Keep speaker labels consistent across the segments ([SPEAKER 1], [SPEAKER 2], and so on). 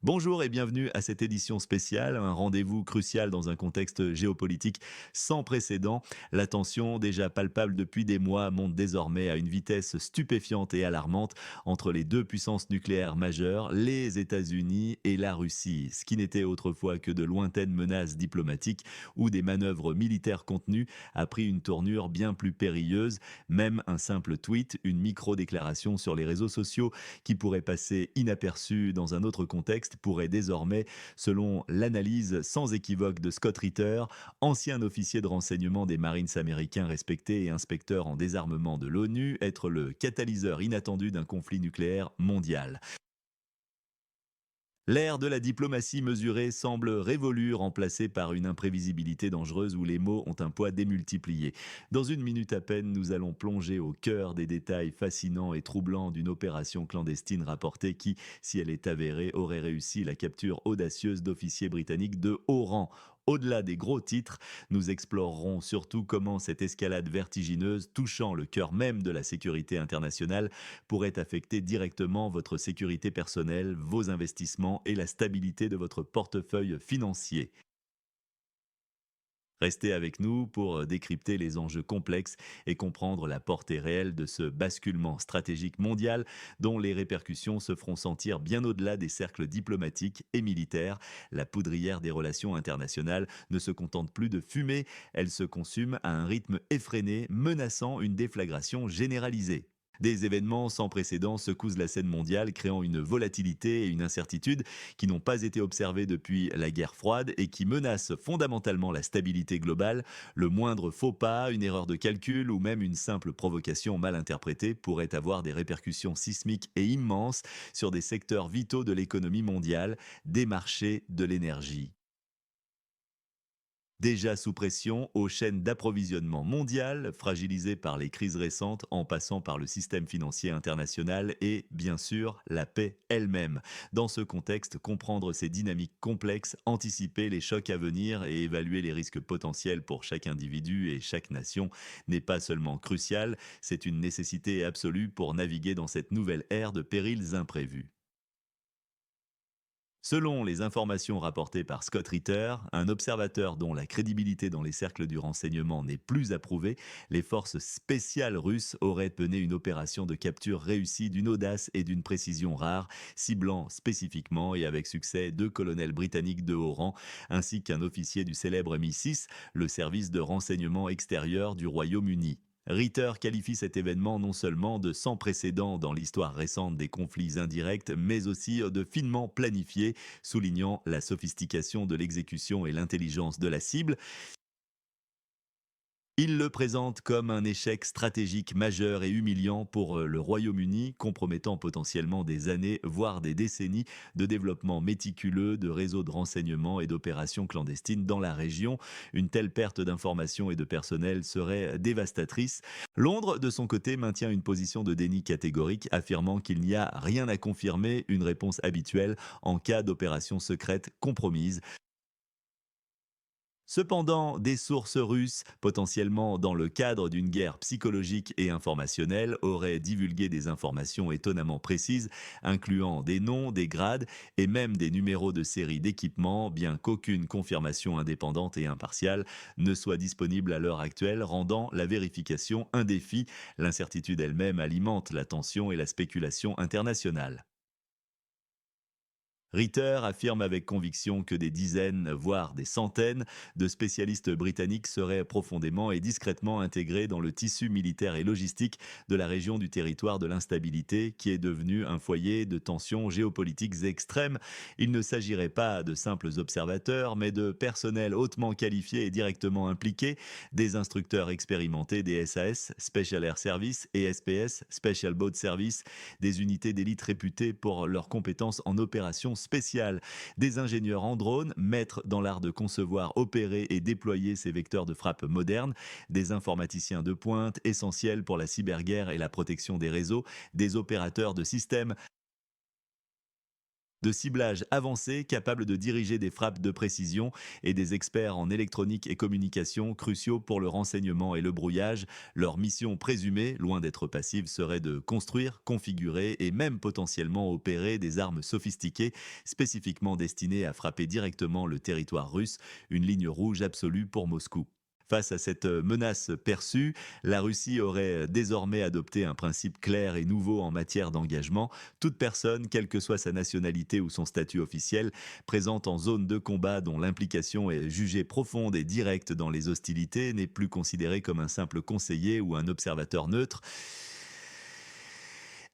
[SPEAKER 1] Bonjour et bienvenue à cette édition spéciale, un rendez-vous crucial dans un contexte géopolitique sans précédent. La tension, déjà palpable depuis des mois, monte désormais à une vitesse stupéfiante et alarmante entre les deux puissances nucléaires majeures, les États-Unis et la Russie. Ce qui n'était autrefois que de lointaines menaces diplomatiques ou des manœuvres militaires contenues a pris une tournure bien plus périlleuse. Même un simple tweet, une micro-déclaration sur les réseaux sociaux qui pourrait passer inaperçu dans un autre contexte pourrait désormais, selon l'analyse sans équivoque de Scott Ritter, ancien officier de renseignement des Marines américains respecté et inspecteur en désarmement de l'ONU, être le catalyseur inattendu d'un conflit nucléaire mondial. L'ère de la diplomatie mesurée semble révolue, remplacée par une imprévisibilité dangereuse où les mots ont un poids démultiplié. Dans une minute à peine, nous allons plonger au cœur des détails fascinants et troublants d'une opération clandestine rapportée qui, si elle est avérée, aurait réussi la capture audacieuse d'officiers britanniques de haut rang. Au-delà des gros titres, nous explorerons surtout comment cette escalade vertigineuse, touchant le cœur même de la sécurité internationale, pourrait affecter directement votre sécurité personnelle, vos investissements et la stabilité de votre portefeuille financier. Restez avec nous pour décrypter les enjeux complexes et comprendre la portée réelle de ce basculement stratégique mondial dont les répercussions se feront sentir bien au-delà des cercles diplomatiques et militaires. La poudrière des relations internationales ne se contente plus de fumer, elle se consume à un rythme effréné, menaçant une déflagration généralisée. Des événements sans précédent secouent la scène mondiale, créant une volatilité et une incertitude qui n'ont pas été observées depuis la guerre froide et qui menacent fondamentalement la stabilité globale. Le moindre faux pas, une erreur de calcul ou même une simple provocation mal interprétée pourrait avoir des répercussions sismiques et immenses sur des secteurs vitaux de l'économie mondiale, des marchés de l'énergie. Déjà sous pression, aux chaînes d'approvisionnement mondiales, fragilisées par les crises récentes en passant par le système financier international et, bien sûr, la paix elle-même. Dans ce contexte, comprendre ces dynamiques complexes, anticiper les chocs à venir et évaluer les risques potentiels pour chaque individu et chaque nation n'est pas seulement crucial, c'est une nécessité absolue pour naviguer dans cette nouvelle ère de périls imprévus. Selon les informations rapportées par Scott Ritter, un observateur dont la crédibilité dans les cercles du renseignement n'est plus approuvée, les forces spéciales russes auraient mené une opération de capture réussie d'une audace et d'une précision rares, ciblant spécifiquement et avec succès deux colonels britanniques de haut rang, ainsi qu'un officier du célèbre MI6, le service de renseignement extérieur du Royaume-Uni. Ritter qualifie cet événement non seulement de sans précédent dans l'histoire récente des conflits indirects, mais aussi de finement planifié, soulignant la sophistication de l'exécution et l'intelligence de la cible. Il le présente comme un échec stratégique majeur et humiliant pour le Royaume-Uni, compromettant potentiellement des années, voire des décennies de développement méticuleux de réseaux de renseignement et d'opérations clandestines dans la région. Une telle perte d'informations et de personnel serait dévastatrice. Londres, de son côté, maintient une position de déni catégorique, affirmant qu'il n'y a rien à confirmer, une réponse habituelle en cas d'opération secrète compromise. Cependant, des sources russes, potentiellement dans le cadre d'une guerre psychologique et informationnelle, auraient divulgué des informations étonnamment précises, incluant des noms, des grades et même des numéros de série d'équipements, bien qu'aucune confirmation indépendante et impartiale ne soit disponible à l'heure actuelle, rendant la vérification un défi. L'incertitude elle-même alimente la tension et la spéculation internationale. Ritter affirme avec conviction que des dizaines, voire des centaines, de spécialistes britanniques seraient profondément et discrètement intégrés dans le tissu militaire et logistique de la région du territoire de l'instabilité, qui est devenu un foyer de tensions géopolitiques extrêmes. Il ne s'agirait pas de simples observateurs, mais de personnel hautement qualifié et directement impliqué, des instructeurs expérimentés des SAS, Special Air Service, et SPS, Special Boat Service, des unités d'élite réputées pour leurs compétences en opérations spéciales, des ingénieurs en drone, maîtres dans l'art de concevoir, opérer et déployer ces vecteurs de frappe modernes, des informaticiens de pointe essentiels pour la cyberguerre et la protection des réseaux, des opérateurs de systèmes de ciblage avancé capable de diriger des frappes de précision et des experts en électronique et communication cruciaux pour le renseignement et le brouillage. Leur mission présumée, loin d'être passive, serait de construire, configurer et même potentiellement opérer des armes sophistiquées spécifiquement destinées à frapper directement le territoire russe, une ligne rouge absolue pour Moscou. Face à cette menace perçue, la Russie aurait désormais adopté un principe clair et nouveau en matière d'engagement. Toute personne, quelle que soit sa nationalité ou son statut officiel, présente en zone de combat dont l'implication est jugée profonde et directe dans les hostilités, n'est plus considérée comme un simple conseiller ou un observateur neutre.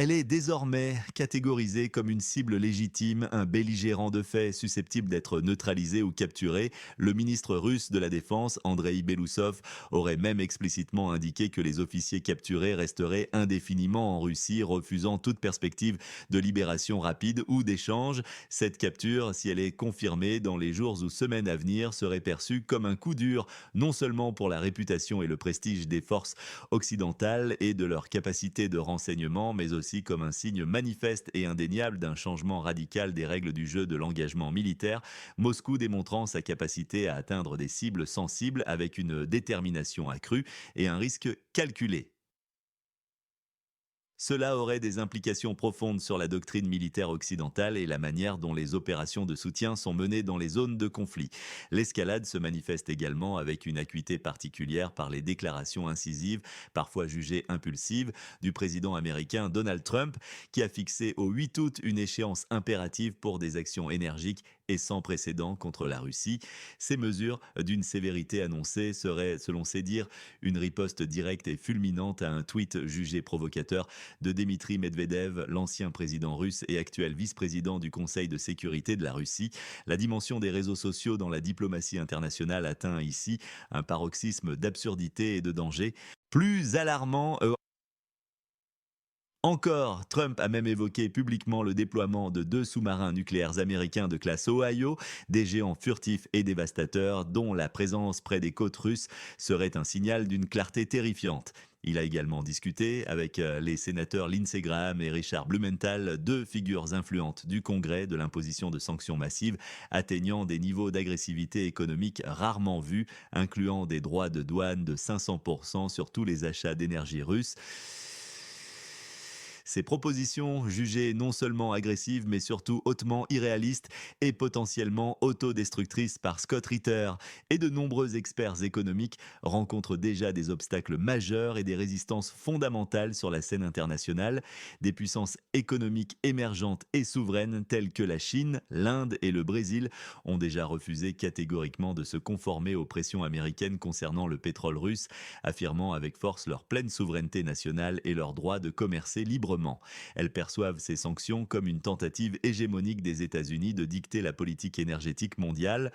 [SPEAKER 1] Elle est désormais catégorisée comme une cible légitime, un belligérant de fait susceptible d'être neutralisé ou capturé. Le ministre russe de la Défense, Andrei Belousov, aurait même explicitement indiqué que les officiers capturés resteraient indéfiniment en Russie, refusant toute perspective de libération rapide ou d'échange. Cette capture, si elle est confirmée dans les jours ou semaines à venir, serait perçue comme un coup dur, non seulement pour la réputation et le prestige des forces occidentales et de leur capacité de renseignement, mais aussi comme un signe manifeste et indéniable d'un changement radical des règles du jeu de l'engagement militaire, Moscou démontrant sa capacité à atteindre des cibles sensibles avec une détermination accrue et un risque calculé. Cela aurait des implications profondes sur la doctrine militaire occidentale et la manière dont les opérations de soutien sont menées dans les zones de conflit. L'escalade se manifeste également avec une acuité particulière par les déclarations incisives, parfois jugées impulsives, du président américain Donald Trump, qui a fixé au 8 août une échéance impérative pour des actions énergiques et sans précédent contre la Russie. Ces mesures, d'une sévérité annoncée, seraient, selon ses dires, une riposte directe et fulminante à un tweet jugé provocateur de Dmitri Medvedev, l'ancien président russe et actuel vice-président du Conseil de sécurité de la Russie. La dimension des réseaux sociaux dans la diplomatie internationale atteint ici un paroxysme d'absurdité et de danger. Plus alarmant encore, Trump a même évoqué publiquement le déploiement de 2 sous-marins nucléaires américains de classe Ohio, des géants furtifs et dévastateurs dont la présence près des côtes russes serait un signal d'une clarté terrifiante. Il a également discuté avec les sénateurs Lindsey Graham et Richard Blumenthal, deux figures influentes du Congrès, de l'imposition de sanctions massives atteignant des niveaux d'agressivité économique rarement vus, incluant des droits de douane de 500% sur tous les achats d'énergie russe. Ces propositions, jugées non seulement agressives, mais surtout hautement irréalistes et potentiellement autodestructrices par Scott Ritter et de nombreux experts économiques, rencontrent déjà des obstacles majeurs et des résistances fondamentales sur la scène internationale. Des puissances économiques émergentes et souveraines telles que la Chine, l'Inde et le Brésil ont déjà refusé catégoriquement de se conformer aux pressions américaines concernant le pétrole russe, affirmant avec force leur pleine souveraineté nationale et leur droit de commercer librement. Elles perçoivent ces sanctions comme une tentative hégémonique des États-Unis de dicter la politique énergétique mondiale.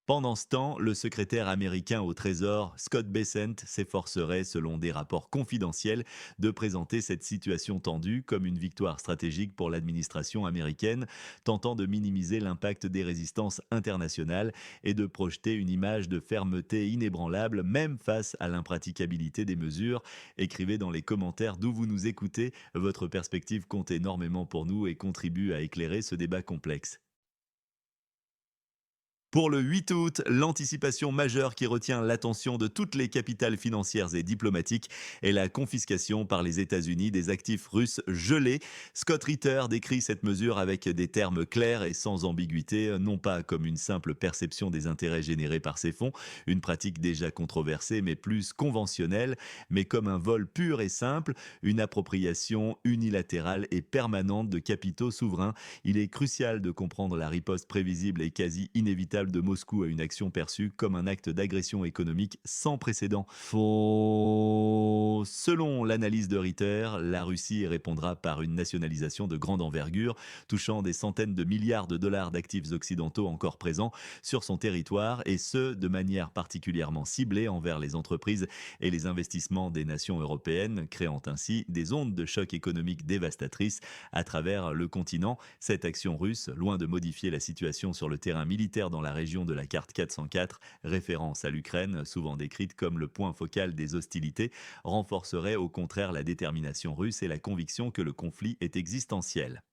[SPEAKER 1] Pendant ce temps, le secrétaire américain au Trésor, Scott Bessent, s'efforcerait, selon des rapports confidentiels, de présenter cette situation tendue comme une victoire stratégique pour l'administration américaine, tentant de minimiser l'impact des résistances internationales et de projeter une image de fermeté inébranlable, même face à l'impraticabilité des mesures. Écrivez dans les commentaires d'où vous nous écoutez. Votre perspective compte énormément pour nous et contribue à éclairer ce débat complexe. Pour le 8 août, l'anticipation majeure qui retient l'attention de toutes les capitales financières et diplomatiques est la confiscation par les États-Unis des actifs russes gelés. Scott Ritter décrit cette mesure avec des termes clairs et sans ambiguïté, non pas comme une simple perception des intérêts générés par ces fonds, une pratique déjà controversée mais plus conventionnelle, mais comme un vol pur et simple, une appropriation unilatérale et permanente de capitaux souverains. Il est crucial de comprendre la riposte prévisible et quasi inévitable de Moscou à une action perçue comme un acte d'agression économique sans précédent. Selon l'analyse de Ritter, la Russie répondra par une nationalisation de grande envergure, touchant des centaines de milliards de dollars d'actifs occidentaux encore présents sur son territoire, et ce, de manière particulièrement ciblée envers les entreprises et les investissements des nations européennes, créant ainsi des ondes de choc économique dévastatrices à travers le continent. Cette action russe, loin de modifier la situation sur le terrain militaire dans la région de la carte 404, référence à l'Ukraine, souvent décrite comme le point focal des hostilités, renforcerait au contraire la détermination russe et la conviction que le conflit est existentiel.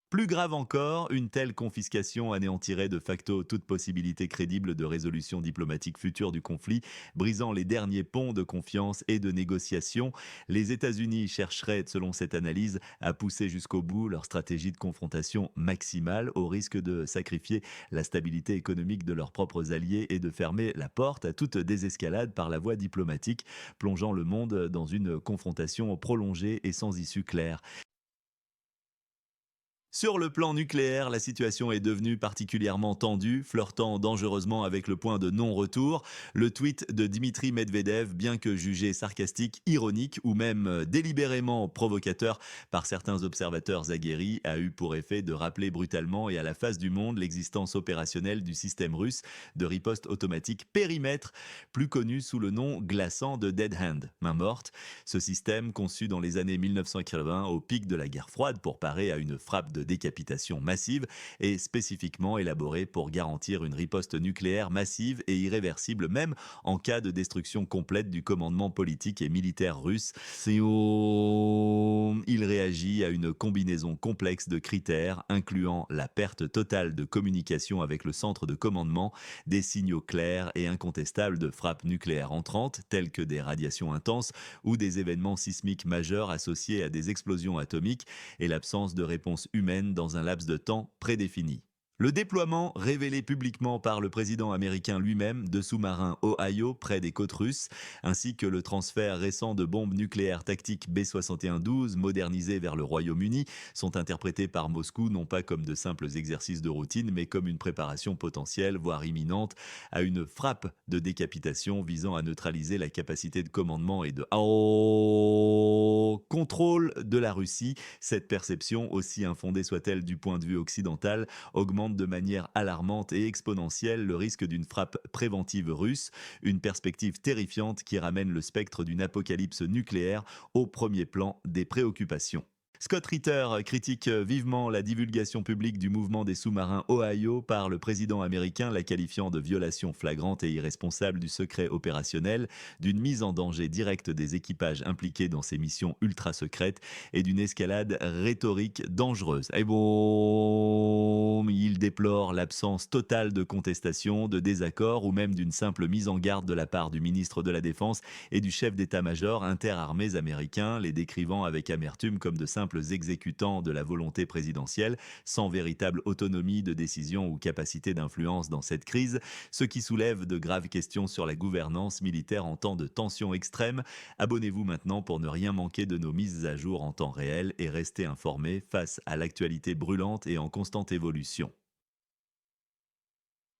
[SPEAKER 1] Plus grave encore, une telle confiscation anéantirait de facto toute possibilité crédible de résolution diplomatique future du conflit, brisant les derniers ponts de confiance et de négociation. Les États-Unis chercheraient, selon cette analyse, à pousser jusqu'au bout leur stratégie de confrontation maximale, au risque de sacrifier la stabilité économique de leurs propres alliés et de fermer la porte à toute désescalade par la voie diplomatique, plongeant le monde dans une confrontation prolongée et sans issue claire. Sur le plan nucléaire, la situation est devenue particulièrement tendue, flirtant dangereusement avec le point de non-retour. Le tweet de Dimitri Medvedev, bien que jugé sarcastique, ironique ou même délibérément provocateur par certains observateurs aguerris, a eu pour effet de rappeler brutalement et à la face du monde l'existence opérationnelle du système russe de riposte automatique périmètre, plus connu sous le nom glaçant de Dead Hand, main morte. Ce système, conçu dans les années 1980 au pic de la guerre froide pour parer à une frappe de décapitation massive, est spécifiquement élaboré pour garantir une riposte nucléaire massive et irréversible même en cas de destruction complète du commandement politique et militaire russe. Il réagit à une combinaison complexe de critères incluant la perte totale de communication avec le centre de commandement, des signaux clairs et incontestables de frappes nucléaires entrantes, telles que des radiations intenses ou des événements sismiques majeurs associés à des explosions atomiques, et l'absence de réponse humaine dans un laps de temps prédéfini. Le déploiement, révélé publiquement par le président américain lui-même, de sous-marins Ohio près des côtes russes, ainsi que le transfert récent de bombes nucléaires tactiques B-61-12 modernisées vers le Royaume-Uni, sont interprétés par Moscou non pas comme de simples exercices de routine, mais comme une préparation potentielle, voire imminente, à une frappe de décapitation visant à neutraliser la capacité de commandement et de contrôle de la Russie. Cette perception, aussi infondée soit-elle du point de vue occidental, augmente de manière alarmante et exponentielle le risque d'une frappe préventive russe, une perspective terrifiante qui ramène le spectre d'une apocalypse nucléaire au premier plan des préoccupations. Scott Ritter critique vivement la divulgation publique du mouvement des sous-marins Ohio par le président américain, la qualifiant de violation flagrante et irresponsable du secret opérationnel, d'une mise en danger directe des équipages impliqués dans ces missions ultra secrètes et d'une escalade rhétorique dangereuse. Et bon, il déplore l'absence totale de contestation, de désaccord ou même d'une simple mise en garde de la part du ministre de la Défense et du chef d'état-major interarmées américain, les décrivant avec amertume comme de simples exécutants de la volonté présidentielle, sans véritable autonomie de décision ou capacité d'influence dans cette crise, ce qui soulève de graves questions sur la gouvernance militaire en temps de tension extrême. Abonnez-vous maintenant pour ne rien manquer de nos mises à jour en temps réel et rester informé face à l'actualité brûlante et en constante évolution.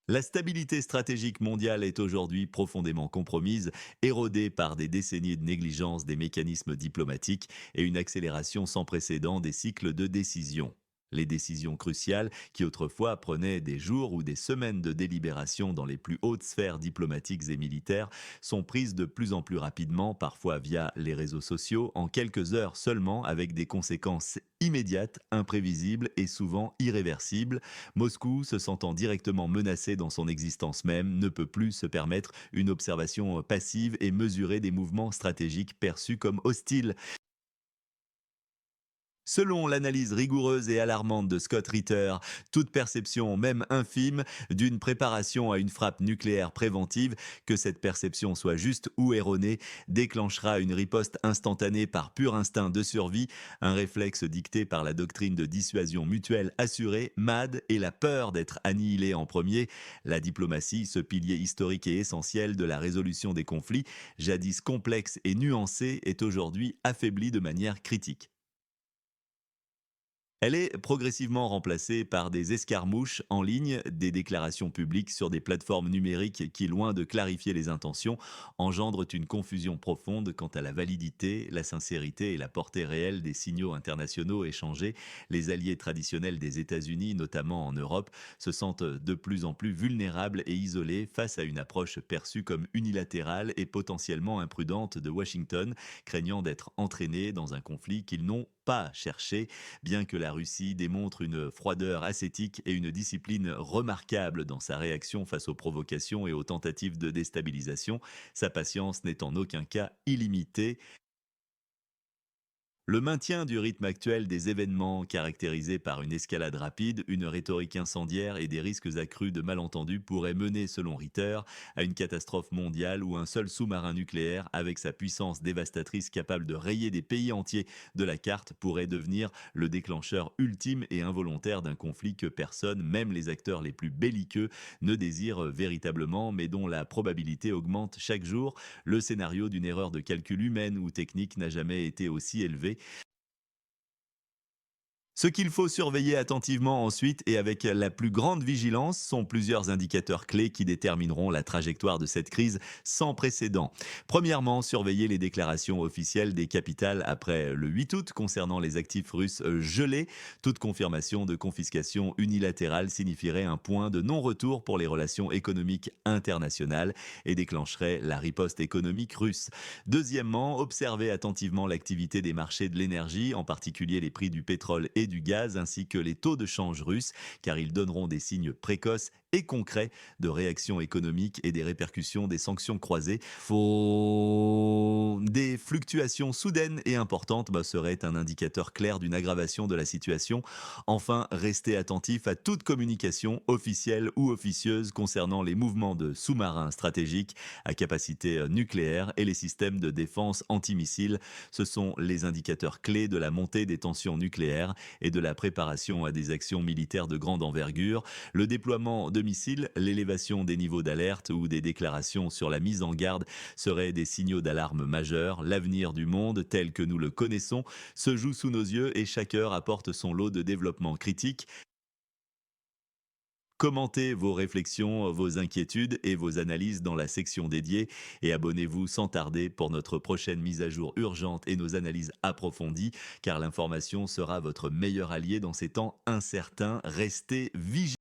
[SPEAKER 1] La stabilité stratégique mondiale est aujourd'hui profondément compromise, érodée par des décennies de négligence des mécanismes diplomatiques et une accélération sans précédent des cycles de décision. Les décisions cruciales, qui autrefois prenaient des jours ou des semaines de délibération dans les plus hautes sphères diplomatiques et militaires, sont prises de plus en plus rapidement, parfois via les réseaux sociaux, en quelques heures seulement, avec des conséquences immédiates, imprévisibles et souvent irréversibles. Moscou, se sentant directement menacé dans son existence même, ne peut plus se permettre une observation passive et mesurée des mouvements stratégiques perçus comme hostiles. Selon l'analyse rigoureuse et alarmante de Scott Ritter, toute perception, même infime, d'une préparation à une frappe nucléaire préventive, que cette perception soit juste ou erronée, déclenchera une riposte instantanée par pur instinct de survie, un réflexe dicté par la doctrine de dissuasion mutuelle assurée, MAD, et la peur d'être annihilé en premier. La diplomatie, ce pilier historique et essentiel de la résolution des conflits, jadis complexe et nuancé, est aujourd'hui affaiblie de manière critique. Elle est progressivement remplacée par des escarmouches en ligne, des déclarations publiques sur des plateformes numériques qui, loin de clarifier les intentions, engendrent une confusion profonde quant à la validité, la sincérité et la portée réelle des signaux internationaux échangés. Les alliés traditionnels des États-Unis, notamment en Europe, se sentent de plus en plus vulnérables et isolés face à une approche perçue comme unilatérale et potentiellement imprudente de Washington, craignant d'être entraînés dans un conflit qu'ils n'ont pas cherché. Bien que la Russie démontre une froideur ascétique et une discipline remarquable dans sa réaction face aux provocations et aux tentatives de déstabilisation, sa patience n'est en aucun cas illimitée. Le maintien du rythme actuel des événements caractérisés par une escalade rapide, une rhétorique incendiaire et des risques accrus de malentendus pourraient mener, selon Ritter, à une catastrophe mondiale où un seul sous-marin nucléaire, avec sa puissance dévastatrice capable de rayer des pays entiers de la carte, pourrait devenir le déclencheur ultime et involontaire d'un conflit que personne, même les acteurs les plus belliqueux, ne désire véritablement, mais dont la probabilité augmente chaque jour. Le scénario d'une erreur de calcul humaine ou technique n'a jamais été aussi élevé. Ce qu'il faut surveiller attentivement ensuite et avec la plus grande vigilance sont plusieurs indicateurs clés qui détermineront la trajectoire de cette crise sans précédent. Premièrement, surveiller les déclarations officielles des capitales après le 8 août concernant les actifs russes gelés. Toute confirmation de confiscation unilatérale signifierait un point de non-retour pour les relations économiques internationales et déclencherait la riposte économique russe. Deuxièmement, observer attentivement l'activité des marchés de l'énergie, en particulier les prix du pétrole et du gaz, ainsi que les taux de change russes, car ils donneront des signes précoces et concrets de réaction économique et des répercussions des sanctions croisées. Des fluctuations soudaines et importantes seraient un indicateur clair d'une aggravation de la situation. Enfin, restez attentif à toute communication officielle ou officieuse concernant les mouvements de sous-marins stratégiques à capacité nucléaire et les systèmes de défense antimissiles. Ce sont les indicateurs clés de la montée des tensions nucléaires et de la préparation à des actions militaires de grande envergure. Le déploiement de missiles, l'élévation des niveaux d'alerte ou des déclarations sur la mise en garde seraient des signaux d'alarme majeurs. L'avenir du monde, tel que nous le connaissons, se joue sous nos yeux et chaque heure apporte son lot de développements critiques. Commentez vos réflexions, vos inquiétudes et vos analyses dans la section dédiée et abonnez-vous sans tarder pour notre prochaine mise à jour urgente et nos analyses approfondies, car l'information sera votre meilleur allié dans ces temps incertains. Restez vigilants.